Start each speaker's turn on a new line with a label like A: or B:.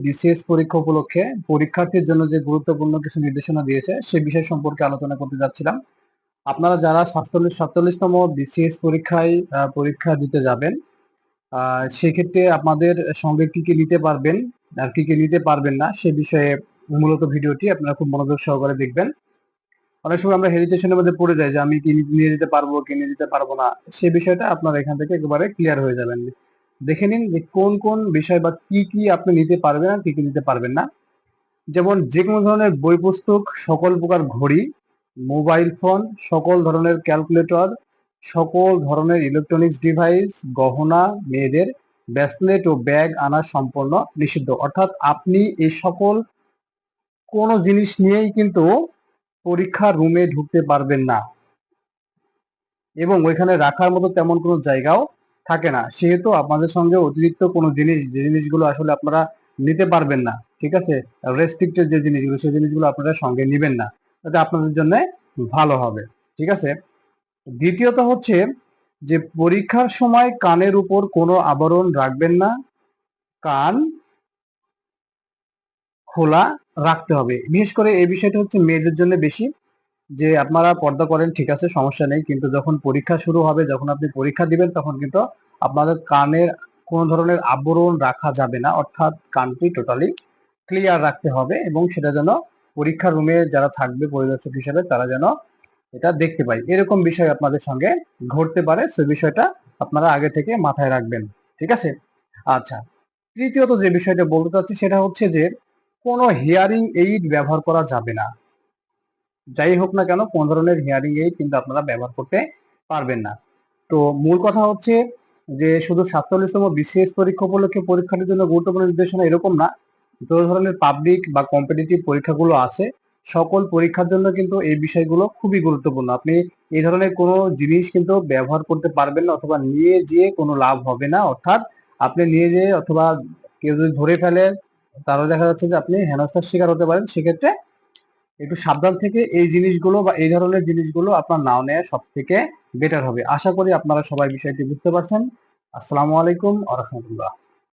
A: BCS পরীক্ষা উপলক্ষে পরীক্ষার্থীর জন্য যে গুরুত্বপূর্ণ কিছু নির্দেশনা দিয়েছে সে বিষয় সম্পর্কে আলোচনা করতে যাচ্ছিলাম। আপনারা যারা 47তম বিসিএস পরীক্ষায় পরীক্ষা দিতে যাবেন, সেক্ষেত্রে আপনাদের সঙ্গে কি কি নিতে পারবেন আর কি কি নিতে পারবেন না সে বিষয়ে মূলত ভিডিওটি আপনারা খুব মনোযোগ সহকারে দেখবেন। অনেক সময় আমরা হেজিটেশনের মধ্যে পড়ে যাই যে আমি কি নিয়ে যেতে পারবো কি নিয়ে যেতে পারবো না, সে বিষয়টা আপনারা এখান থেকে একেবারে ক্লিয়ার হয়ে যাবেন। দেখে নিন যে কোন কোন বিষয় বা কি কি আপনি নিতে পারবেন আর কি কি নিতে পারবেন না। যেমন যে কোনো ধরনের বই পুস্তক, সকল প্রকার ঘড়ি, মোবাইল ফোন, সকল ধরনের ক্যালকুলেটর, সকল ধরনের ইলেকট্রনিক্স ডিভাইস, গহনা, মেয়েদের ব্রেসলেট ও ব্যাগ আনা সম্পূর্ণ নিষিদ্ধ। অর্থাৎ আপনি এই সকল কোনো জিনিস নিয়েই কিন্তু পরীক্ষার রুমে ঢুকতে পারবেন না এবং ওইখানে রাখার মতো তেমন কোনো জায়গাও থাকে না। সেহেতু আপনাদের সঙ্গে অতিরিক্ত কোনো জিনিস, যে জিনিসগুলো আসলে আপনারা নিতে পারবেন না, ঠিক আছে, রেস্ট্রিক্টেড যে জিনিসগুলো সেই জিনিসগুলো আপনারা সঙ্গে নিবেন না, তাতে আপনাদের জন্য ভালো হবে। ঠিক আছে। দ্বিতীয়ত হচ্ছে যে পরীক্ষার সময় কানের উপর কোনো আবরণ রাখবেন না, কান খোলা রাখতে হবে। বিশেষ করে এই বিষয়টা হচ্ছে মেয়েদের জন্য বেশি, যে আপনারা পর্দা করেন ঠিক আছে, সমস্যা নেই, কিন্তু যখন পরীক্ষা শুরু হবে, যখন আপনি পরীক্ষা দিবেন, তখন কিন্তু আপনাদের কানের কোনো ধরনের আবরণ রাখা যাবে না, অর্থাৎ কানটি টোটালি ক্লিয়ার রাখতে হবে এবং সেটা যেন পরীক্ষা রুমে যারা থাকবে পরিদর্শক হিসেবে তারা যেন এটা দেখতে পায়। এরকম বিষয় আপনাদের সঙ্গে ঘটতে পারে, সে বিষয়টা আপনারা আগে থেকে মাথায় রাখবেন। ঠিক আছে। আচ্ছা, তৃতীয়ত যে বিষয়টা বলতে চাচ্ছি সেটা হচ্ছে যে কোনো হিয়ারিং এইড ব্যবহার করা যাবে না। যাই হোক না কেন, কোন ধরনের হিয়ারিং এইড কিন্তু আপনারা ব্যবহার করতে পারবেন না। তো মূল কথা হচ্ছে যে শুধু 47তম বিসিএস পরীক্ষা উপলক্ষে পরীক্ষার্থীর জন্য গুরুত্বপূর্ণ নির্দেশনা এরকম না। যত ধরনের পাবলিক বা কম্পিটিটিভ পরীক্ষাগুলো আছে, সকল পরীক্ষার জন্য কিন্তু এই বিষয়গুলো খুবই গুরুত্বপূর্ণ। আপনি এই ধরনের কোনো জিনিস কিন্তু ব্যবহার করতে পারবেন না অথবা নিয়ে যেয়ে কোনো লাভ হবে না। অর্থাৎ আপনি নিয়ে যেয়ে অথবা কেউ যদি ধরে ফেলে, তাহলে দেখা যাচ্ছে যে আপনি হেনস্থার শিকার হতে পারেন। সেক্ষেত্রে একটু সাবধান থেকে এই জিনিসগুলো বা এই ধরনের জিনিসগুলো আপনার নাও নেওয়া সব থেকে বেটার হবে। আশা করি আপনারা সবাই বিষয়টি বুঝতে পারছেন। আসসালামু আলাইকুম ওয়া রাহমাতুল্লাহ।